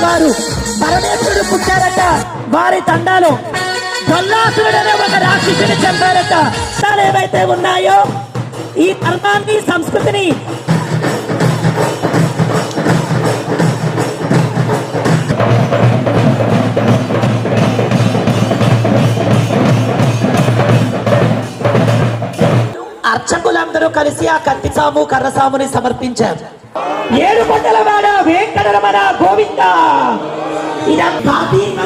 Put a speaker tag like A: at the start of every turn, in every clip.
A: వారు పరమేశ్వరుడు పుట్టారట. వారి తండాలో కొల్లాసురుడనే ఒక రాక్షసుని చంపారట. ఏవైతే ఉన్నాయో ఈ ధర్మాన్ని సంస్కృతిని అర్చకులందరూ కలిసి ఆ కత్తిసాము కర్రసాముని సమర్పించారు. 7 కొండల వాడ వెంకటరమణ గోవింద. ఇదంతా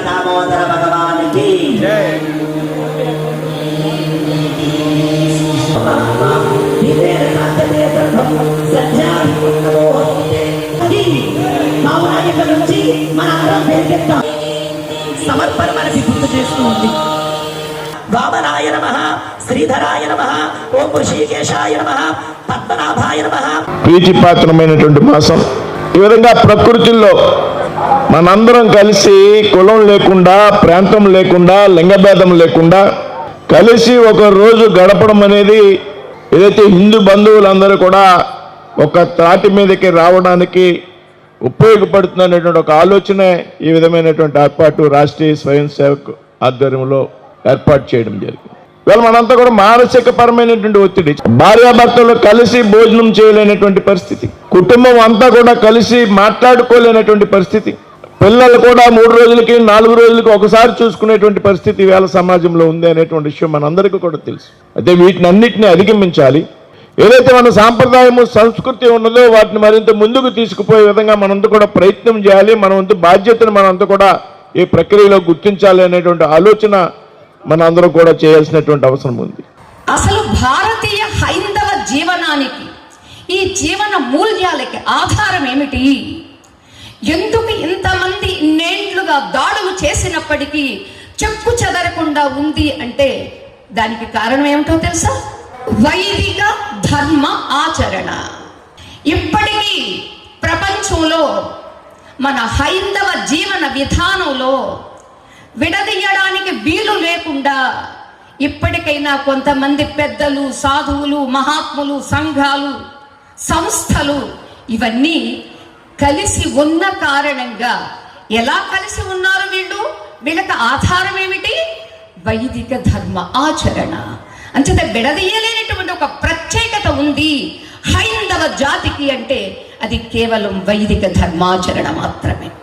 A: దామోదర భగవానికి. నుంచి మన సమర్పణ మనకి గుర్తు చేస్తుంది. వామనాయ నమః, శ్రీధరాయ నమః, ఓం ఋషికేశాయ నమః, పద్మనాభాయ నమః.
B: ప్రీతిపాత్రమైనటువంటి మాసం. ఈ విధంగా ప్రకృతిలో మనందరం కలిసి కులం లేకుండా, ప్రాంతం లేకుండా, లింగభేదం లేకుండా కలిసి ఒక రోజు గడపడం అనేది ఏదైతే హిందూ బంధువులందరూ కూడా ఒక త్రాటి మీదకి రావడానికి ఉపయోగపడుతున్నటువంటి ఒక ఆలోచనే ఈ విధమైనటువంటి ఏర్పాటు రాష్ట్రీయ స్వయం సేవక్ ఆధ్వర్యంలో ఏర్పాటు చేయడం జరిగింది. ఇవాళ మనంతా కూడా మానసిక పరమైనటువంటి ఒత్తిడి, భార్యాభర్తలు కలిసి భోజనం చేయలేనటువంటి పరిస్థితి, కుటుంబం అంతా కూడా కలిసి మాట్లాడుకోలేనటువంటి పరిస్థితి, పిల్లలు కూడా 3 రోజులకి 4 రోజులకి ఒకసారి చూసుకునేటువంటి పరిస్థితి వేళ సమాజంలో ఉంది అనేటువంటి విషయం మనందరికీ కూడా తెలుసు. అయితే వీటిని అన్నింటినీ అధిగమించాలి. ఏదైతే మన సాంప్రదాయము సంస్కృతి ఉన్నదో వాటిని మరింత ముందుకు తీసుకుపోయే విధంగా మనంతా కూడా ప్రయత్నం చేయాలి. మన వంతు బాధ్యతను మనంతా కూడా ఈ ప్రక్రియలో గుర్తించాలి అనేటువంటి ఆలోచన మన అందరూ కూడా చేయాల్సినటువంటి అవసరం ఉంది.
C: అసలు భారతీయ హైందవ జీవనానికి, ఈ జీవన మూల్యాలకి ఆధారం ఏమిటి? ఎందుకు ఇంతమంది ఇన్నేండ్లుగా దాడులు చేసినప్పటికీ చెక్కు చెదరకుండా ఉంది అంటే దానికి కారణం ఏమిటో తెలుసా? వైదిక ధర్మ ఆచరణ. ఇప్పటికీ ప్రపంచంలో మన హైందవ జీవన విధానంలో విడదీయడానికి వీలు లేకుండా ఇప్పటికైనా కొంతమంది పెద్దలు, సాధువులు, మహాత్ములు, సంఘాలు, సంస్థలు ఇవన్నీ కలిసి ఉన్న కారణంగా, ఎలా కలిసి ఉన్నారు వీళ్ళు? వీళ్ళకి ఆధారం ఏమిటి? వైదిక ధర్మ ఆచరణ. అంచేత విడదీయలేనటువంటి ఒక ప్రత్యేకత ఉంది హైందవ జాతికి అంటే అది కేవలం వైదిక ధర్మాచరణ మాత్రమే.